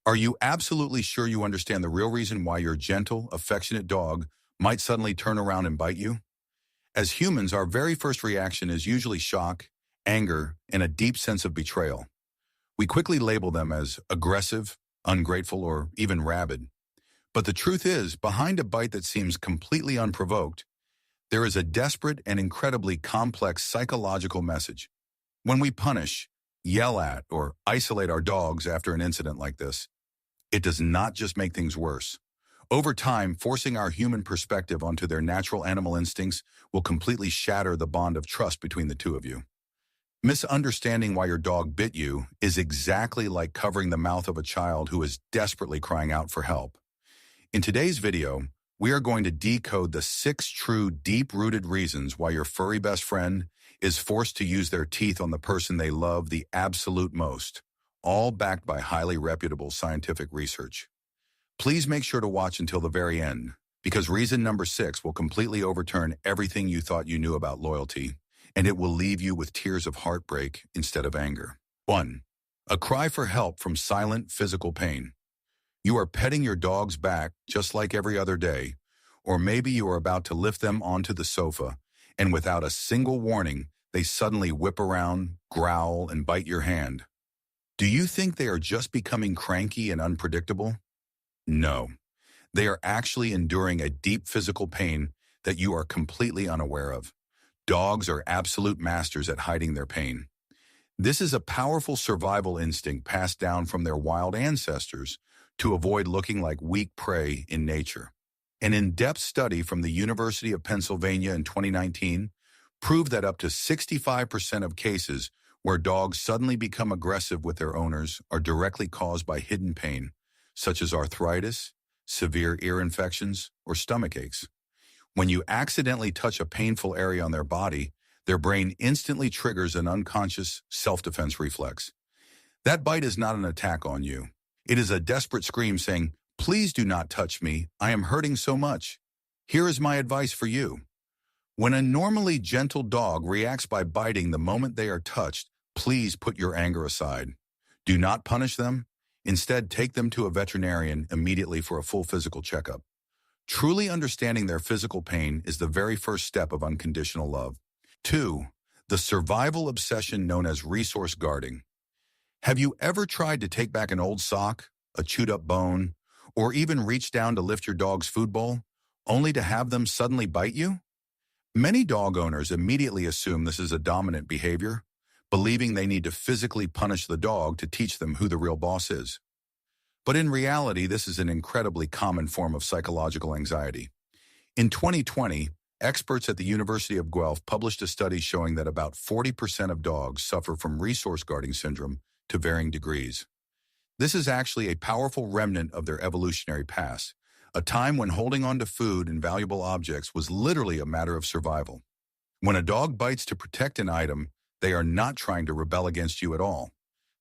Are you absolutely sure you understand the real reason why your gentle, affectionate dog might suddenly turn around and bite you? As humans, our very first reaction is usually shock, anger, and a deep sense of betrayal. We quickly label them as aggressive, ungrateful, or even rabid. But the truth is, behind a bite that seems completely unprovoked, there is a desperate and incredibly complex psychological message. When we punish, yell at, or isolate our dogs after an incident like this, it does not just make things worse. Over time, forcing our human perspective onto their natural animal instincts will completely shatter the bond of trust between the two of you. Misunderstanding why your dog bit you is exactly like covering the mouth of a child who is desperately crying out for help. In today's video, we are going to decode the 6 true, deep-rooted reasons why your furry best friend is forced to use their teeth on the person they love the absolute most, all backed by highly reputable scientific research. Please make sure to watch until the very end, because reason number 6 will completely overturn everything you thought you knew about loyalty, and it will leave you with tears of heartbreak instead of anger. 1. A cry for help from silent physical pain. You are petting your dog's back just like every other day, or maybe you are about to lift them onto the sofa, and without a single warning, they suddenly whip around, growl, and bite your hand. Do you think they are just becoming cranky and unpredictable? No. They are actually enduring a deep physical pain that you are completely unaware of. Dogs are absolute masters at hiding their pain. This is a powerful survival instinct passed down from their wild ancestors to avoid looking like weak prey in nature. An in-depth study from the University of Pennsylvania in 2019 proved that up to 65% of cases where dogs suddenly become aggressive with their owners are directly caused by hidden pain, such as arthritis, severe ear infections, or stomach aches. When you accidentally touch a painful area on their body, their brain instantly triggers an unconscious self-defense reflex. That bite is not an attack on you. It is a desperate scream saying, "Please do not touch me. I am hurting so much. Here is my advice for you." When a normally gentle dog reacts by biting the moment they are touched, please put your anger aside. Do not punish them. Instead, take them to a veterinarian immediately for a full physical checkup. Truly understanding their physical pain is the very first step of unconditional love. 2. The survival obsession known as resource guarding. Have you ever tried to take back an old sock, a chewed-up bone, or even reach down to lift your dog's food bowl, only to have them suddenly bite you? Many dog owners immediately assume this is a dominant behavior, believing they need to physically punish the dog to teach them who the real boss is. But in reality, this is an incredibly common form of psychological anxiety. In 2020, experts at the University of Guelph published a study showing that about 40% of dogs suffer from resource guarding syndrome to varying degrees. This is actually a powerful remnant of their evolutionary past, a time when holding on to food and valuable objects was literally a matter of survival. When a dog bites to protect an item, they are not trying to rebel against you at all.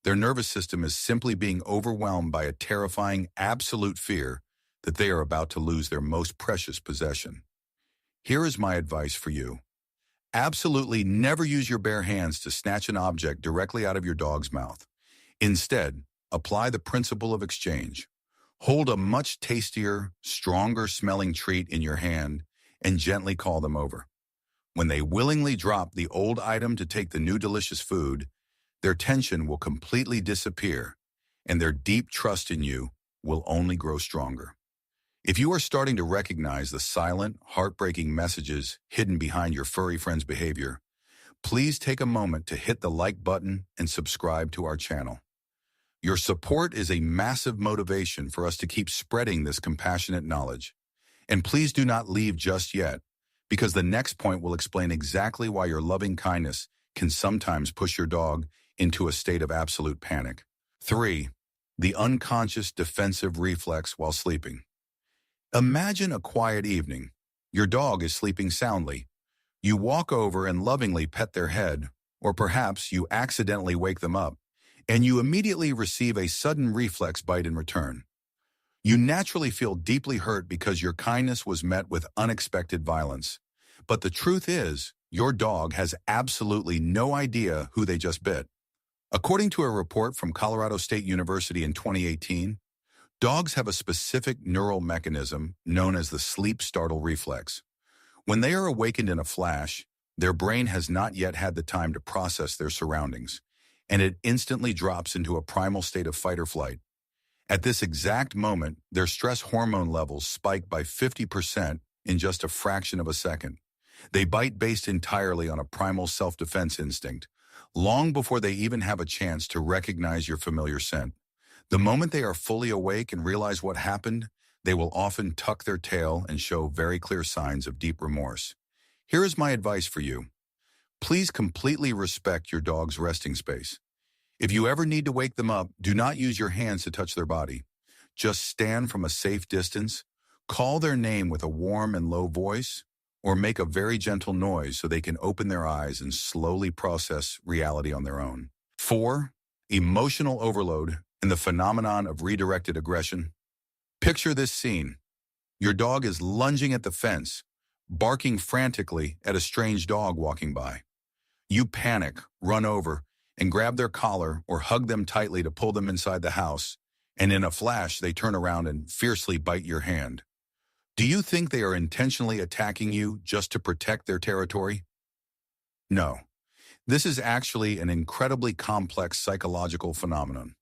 Their nervous system is simply being overwhelmed by a terrifying, absolute fear that they are about to lose their most precious possession. Here is my advice for you. Absolutely never use your bare hands to snatch an object directly out of your dog's mouth. Instead, apply the principle of exchange. Hold a much tastier, stronger smelling treat in your hand and gently call them over. When they willingly drop the old item to take the new delicious food, their tension will completely disappear and their deep trust in you will only grow stronger. If you are starting to recognize the silent, heartbreaking messages hidden behind your furry friend's behavior, please take a moment to hit the like button and subscribe to our channel. Your support is a massive motivation for us to keep spreading this compassionate knowledge. And please do not leave just yet, because the next point will explain exactly why your loving kindness can sometimes push your dog into a state of absolute panic. 3. The unconscious defensive reflex while sleeping. Imagine a quiet evening. Your dog is sleeping soundly. You walk over and lovingly pet their head, or perhaps you accidentally wake them up, and you immediately receive a sudden reflex bite in return. You naturally feel deeply hurt because your kindness was met with unexpected violence. But the truth is, your dog has absolutely no idea who they just bit. According to a report from Colorado State University in 2018, Dogs have a specific neural mechanism known as the sleep startle reflex. When they are awakened in a flash, their brain has not yet had the time to process their surroundings, and it instantly drops into a primal state of fight or flight. At this exact moment, their stress hormone levels spike by 50% in just a fraction of a second. They bite based entirely on a primal self-defense instinct, long before they even have a chance to recognize your familiar scent. The moment they are fully awake and realize what happened, they will often tuck their tail and show very clear signs of deep remorse. Here is my advice for you. Please completely respect your dog's resting space. If you ever need to wake them up, do not use your hands to touch their body. Just stand from a safe distance, call their name with a warm and low voice, or make a very gentle noise so they can open their eyes and slowly process reality on their own. 4. Emotional overload and the phenomenon of redirected aggression. Picture this scene. Your dog is lunging at the fence, barking frantically at a strange dog walking by. You panic, run over, and grab their collar or hug them tightly to pull them inside the house, and in a flash they turn around and fiercely bite your hand. Do you think they are intentionally attacking you just to protect their territory? No. This is actually an incredibly complex psychological phenomenon.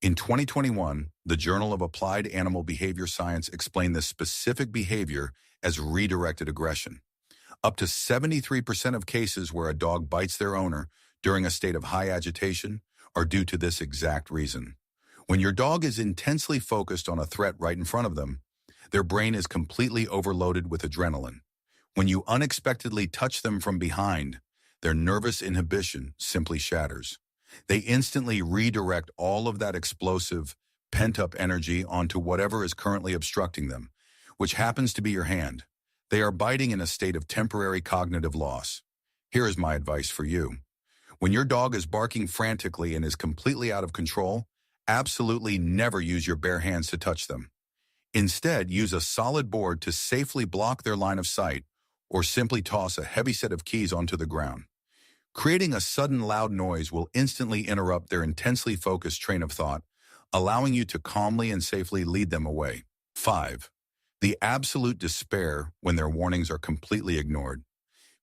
In 2021, the Journal of Applied Animal Behavior Science explained this specific behavior as redirected aggression. Up to 73% of cases where a dog bites their owner during a state of high agitation are due to this exact reason. When your dog is intensely focused on a threat right in front of them, their brain is completely overloaded with adrenaline. When you unexpectedly touch them from behind, their nervous inhibition simply shatters. They instantly redirect all of that explosive, pent-up energy onto whatever is currently obstructing them, which happens to be your hand. They are biting in a state of temporary cognitive loss. Here is my advice for you. When your dog is barking frantically and is completely out of control, absolutely never use your bare hands to touch them. Instead, use a solid board to safely block their line of sight, or simply toss a heavy set of keys onto the ground. Creating a sudden loud noise will instantly interrupt their intensely focused train of thought, allowing you to calmly and safely lead them away. 5. The absolute despair when their warnings are completely ignored.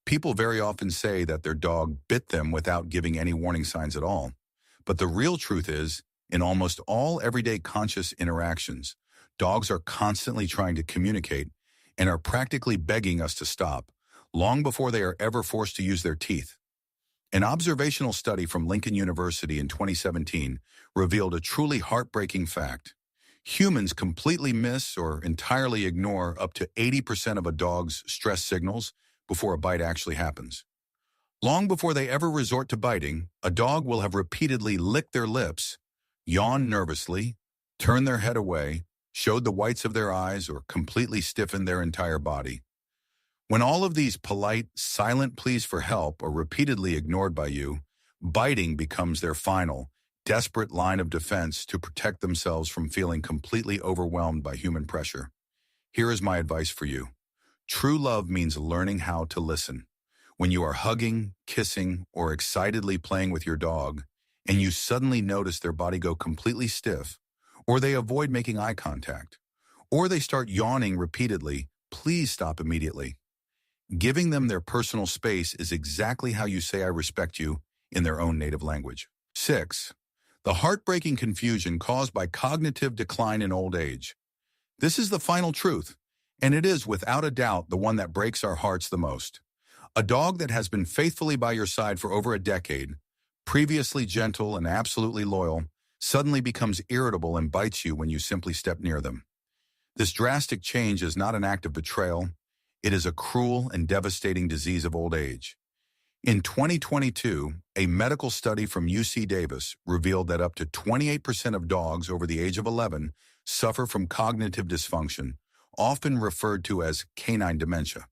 People very often say that their dog bit them without giving any warning signs at all. But the real truth is, in almost all everyday conscious interactions, dogs are constantly trying to communicate and are practically begging us to stop, long before they are ever forced to use their teeth. An observational study from Lincoln University in 2017 revealed a truly heartbreaking fact. Humans completely miss or entirely ignore up to 80% of a dog's stress signals before a bite actually happens. Long before they ever resort to biting, a dog will have repeatedly licked their lips, yawned nervously, turned their head away, showed the whites of their eyes, or completely stiffened their entire body. When all of these polite, silent pleas for help are repeatedly ignored by you, biting becomes their final, desperate line of defense to protect themselves from feeling completely overwhelmed by human pressure. Here is my advice for you. True love means learning how to listen. When you are hugging, kissing, or excitedly playing with your dog, and you suddenly notice their body go completely stiff, or they avoid making eye contact, or they start yawning repeatedly, please stop immediately. Giving them their personal space is exactly how you say I respect you in their own native language. 6. The heartbreaking confusion caused by cognitive decline in old age. This is the final truth, and it is without a doubt the one that breaks our hearts the most. A dog that has been faithfully by your side for over a decade, previously gentle and absolutely loyal, suddenly becomes irritable and bites you when you simply step near them. This drastic change is not an act of betrayal. It is a cruel and devastating disease of old age. In 2022, a medical study from UC Davis revealed that up to 28% of dogs over the age of 11 suffer from cognitive dysfunction, often referred to as canine dementia.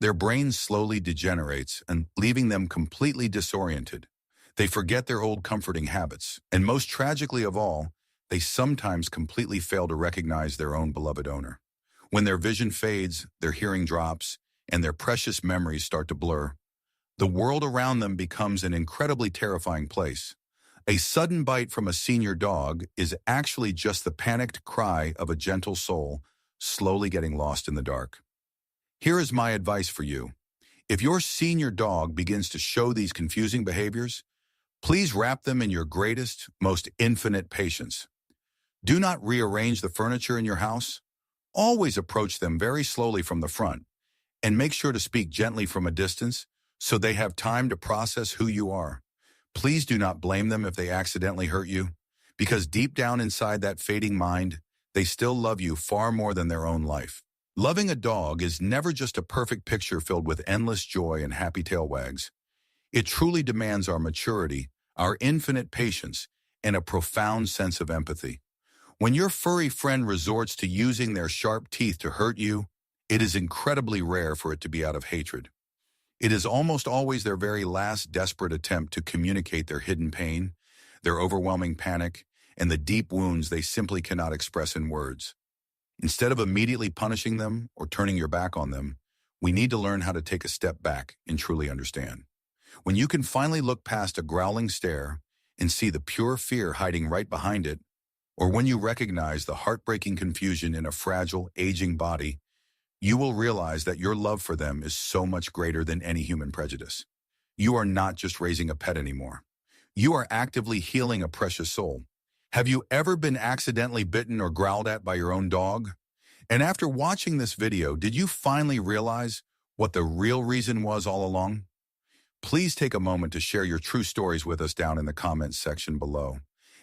Their brain slowly degenerates and leaving them completely disoriented. They forget their old comforting habits, and most tragically of all, they sometimes completely fail to recognize their own beloved owner. When their vision fades, their hearing drops, and their precious memories start to blur, the world around them becomes an incredibly terrifying place. A sudden bite from a senior dog is actually just the panicked cry of a gentle soul slowly getting lost in the dark. Here is my advice for you. If your senior dog begins to show these confusing behaviors, please wrap them in your greatest, most infinite patience. Do not rearrange the furniture in your house. Always approach them very slowly from the front, and make sure to speak gently from a distance so they have time to process who you are. Please do not blame them if they accidentally hurt you, because deep down inside that fading mind, they still love you far more than their own life. Loving a dog is never just a perfect picture filled with endless joy and happy tail wags. It truly demands our maturity, our infinite patience, and a profound sense of empathy. When your furry friend resorts to using their sharp teeth to hurt you, it is incredibly rare for it to be out of hatred. It is almost always their very last desperate attempt to communicate their hidden pain, their overwhelming panic, and the deep wounds they simply cannot express in words. Instead of immediately punishing them or turning your back on them, we need to learn how to take a step back and truly understand. When you can finally look past a growling stare and see the pure fear hiding right behind it, or when you recognize the heartbreaking confusion in a fragile, aging body, you will realize that your love for them is so much greater than any human prejudice. You are not just raising a pet anymore. You are actively healing a precious soul. Have you ever been accidentally bitten or growled at by your own dog? And after watching this video, did you finally realize what the real reason was all along? Please take a moment to share your true stories with us down in the comments section below.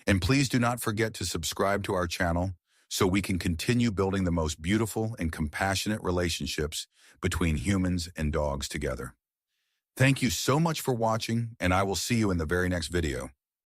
And please do not forget to subscribe to our channel so we can continue building the most beautiful and compassionate relationships between humans and dogs together. Thank you so much for watching, and I will see you in the very next video.